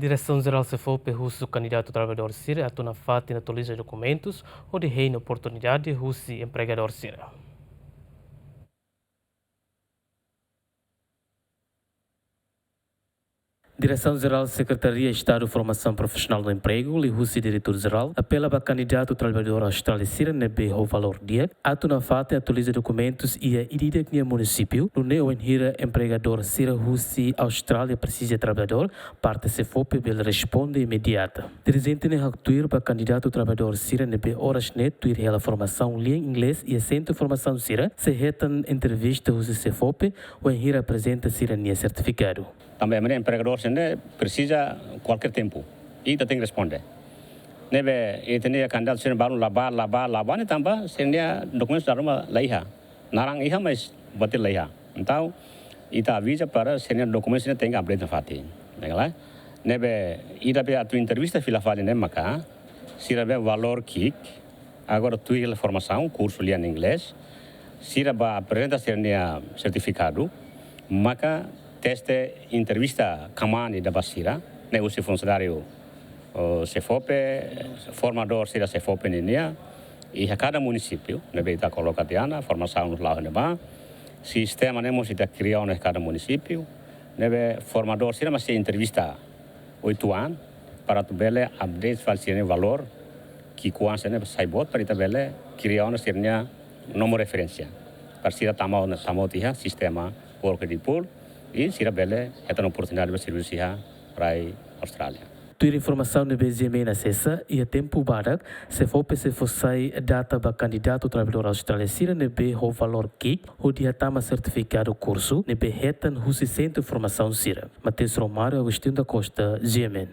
Diresaun Jeral SEFOPE husu kandidatu traballador sira atu nafatin atualiza Dokumetus, hodi hein oportunidade husi empregador sira. Direção Geral Secretaria de Estado de Formação Profissional do Emprego, o husi diretor-geral, apela para candidato trabalhador australiano nebe o valor dia, atu na fata atualiza documentos e a idade que município, no neo enhira empregador sira husi Austrália precisa trabalhador, parte SEFOPE bel responde imediata. Dirigente ne haktuir para candidato trabalhador sira nebe horas net tuir hela formação linha inglês e centro formação sira, se retan entrevista husi SEFOPE, o enhira apresenta sira nia certificado. Também a empregador precisa qualquer tempo e tem que responder. Nebe e tem candidato sendo baru labar ne tambah senia dokumen daruma laiha. Narang iha mas batil laiha. Então ita avisa para senia dokumen senia tem que update na fati. Baiklah. Nebe ida be atu entrevista fila fali ne maka sira be valor kick agora tu a formação curso lian inglês sira ba apresenta senia certificado maka teste entrevista kamani da basira ne usi funcionário SEFOPE formador sira SEFOPE nenia e a cada município ne beta coloca diana formação nos lá neba sistema nemos ita criar em cada município ne formador sira mas entrevista 8 anos para tu bele update falsiane valor que kuansa ne saibot para ita bele criar na sirnya nomor referência para sira tamau tiha sistema work di pool e sira bele esta oportunidade de serviço para a Austrália. Tuir informação de BZM na cessa e a tempo badak se for se fosse data para candidato trabalhador australiano sira nebe o valor que o dia tama certificado curso nebe retan husi centro formação sira. Matheus Romário, Agostinho da Costa, GMN.